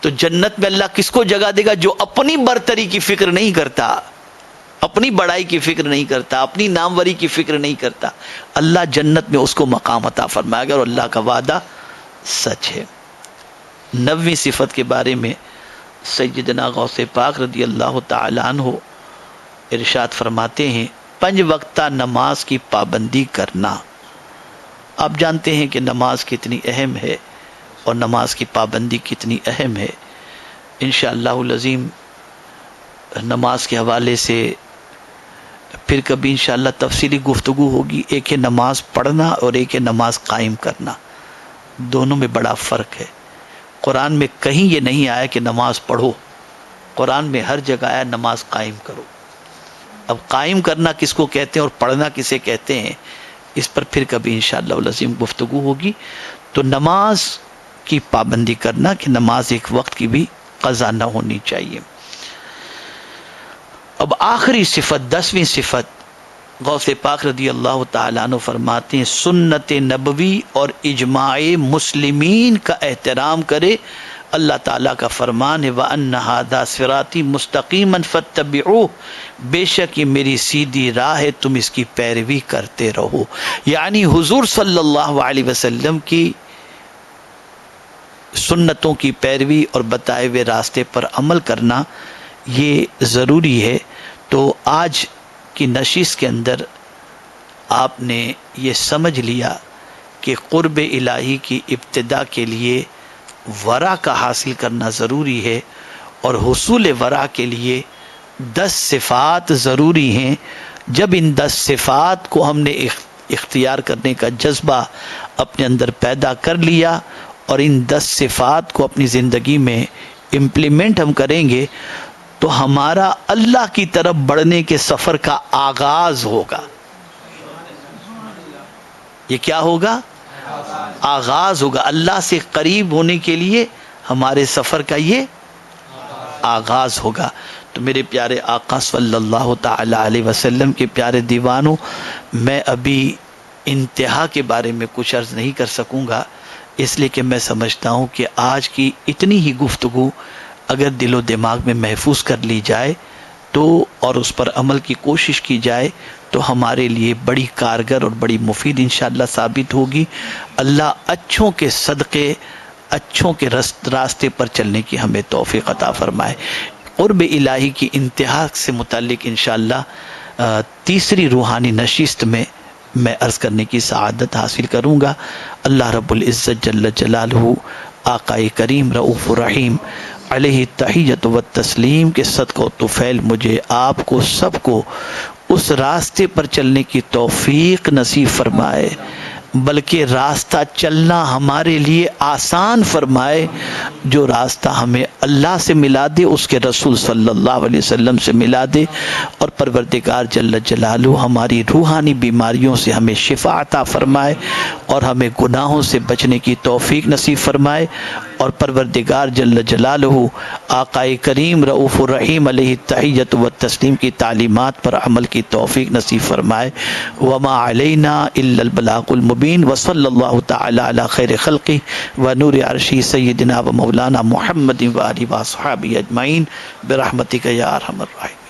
تو جنت میں اللہ کس کو جگہ دے گا؟ جو اپنی برتری کی فکر نہیں کرتا، اپنی بڑائی کی فکر نہیں کرتا، اپنی ناموری کی فکر نہیں کرتا، اللہ جنت میں اس کو مقام عطا فرمائے گا اور اللہ کا وعدہ سچ ہے۔ 9ویں صفت کے بارے میں سیدنا غوث پاک رضی اللہ تعالی عنہ ارشاد فرماتے ہیں 5 وقتہ نماز کی پابندی کرنا۔ آپ جانتے ہیں کہ نماز کتنی اہم ہے اور نماز کی پابندی کتنی اہم ہے۔ انشاءاللہ العظیم نماز کے حوالے سے پھر کبھی انشاءاللہ تفصیلی گفتگو ہوگی۔ ایک ہے نماز پڑھنا اور ایک ہے نماز قائم کرنا، دونوں میں بڑا فرق ہے۔ قرآن میں کہیں یہ نہیں آیا کہ نماز پڑھو، قرآن میں ہر جگہ آیا نماز قائم کرو۔ اب قائم کرنا کس کو کہتے ہیں اور پڑھنا کسے کہتے ہیں، اس پر پھر کبھی انشاءاللہ العظیم گفتگو ہوگی۔ تو نماز کی پابندی کرنا کہ نماز ایک وقت کی بھی قضا نہ ہونی چاہیے۔ اب آخری صفت 10ویں صفت غوث پاک رضی اللہ تعالیٰ عنہ فرماتے ہیں سنت نبوی اور اجماع مسلمین کا احترام کرے۔ اللہ تعالیٰ کا فرمان ہے وَأَنَّ هَذَا صِرَاطِي مُسْتَقِيمًا فَاتَّبِعُوهُ، بے شک یہ میری سیدھی راہ ہے تم اس کی پیروی کرتے رہو۔ یعنی حضور صلی اللہ علیہ وسلم کی سنتوں کی پیروی اور بتائے ہوئے راستے پر عمل کرنا یہ ضروری ہے۔ تو آج کی نشست کے اندر آپ نے یہ سمجھ لیا کہ قرب الہی کی ابتدا کے لیے ورع کا حاصل کرنا ضروری ہے اور حصول ورع کے لیے 10 صفات ضروری ہیں۔ جب ان 10 صفات کو ہم نے اختیار کرنے کا جذبہ اپنے اندر پیدا کر لیا اور ان 10 صفات کو اپنی زندگی میں امپلیمنٹ ہم کریں گے تو ہمارا اللہ کی طرف بڑھنے کے سفر کا آغاز ہوگا. یہ کیا ہوگا؟ آغاز ہوگا. اللہ سے قریب ہونے کے لیے ہمارے سفر کا یہ آغاز ہوگا. تو میرے پیارے آقا صلی اللہ تعالی علیہ وسلم کے پیارے دیوانوں، میں ابھی انتہا کے بارے میں کچھ عرض نہیں کر سکوں گا، اس لیے کہ میں سمجھتا ہوں کہ آج کی اتنی ہی گفتگو اگر دل و دماغ میں محفوظ کر لی جائے تو اور اس پر عمل کی کوشش کی جائے تو ہمارے لیے بڑی کارگر اور بڑی مفید انشاءاللہ ثابت ہوگی. اللہ اچھوں کے صدقے، اچھوں کے راستے پر چلنے کی ہمیں توفیق عطا فرمائے. قرب الہی کی انتہا سے متعلق انشاءاللہ تیسری روحانی نشست میں عرض کرنے کی سعادت حاصل کروں گا. اللہ رب العزت جل جلالہ آقائے کریم رؤوف الرحیم علیہ تحیت و تسلیم کے صدقہ و طفیل مجھے آپ کو سب کو اس راستے پر چلنے کی توفیق نصیب فرمائے، بلکہ راستہ چلنا ہمارے لیے آسان فرمائے. جو راستہ ہمیں اللہ سے ملا دے، اس کے رسول صلی اللہ علیہ وسلم سے ملا دے، اور پروردگار جل جلالہ ہماری روحانی بیماریوں سے ہمیں شفا عطا فرمائے اور ہمیں گناہوں سے بچنے کی توفیق نصیب فرمائے. اور پروردگار جل جلالہ آقائے کریم رؤوف الرحیم علیہ تحیت و تسلیم کی تعلیمات پر عمل کی توفیق نصیب فرمائے. وما علینا الا البلاغ المبین. وصلی اللہ تعالی علی خیر خلقہ ونور عرشہ سیدنا و مولانا محمد و آلہ و اصحابہ اجمعین برحمتک یا ارحم الراحمین.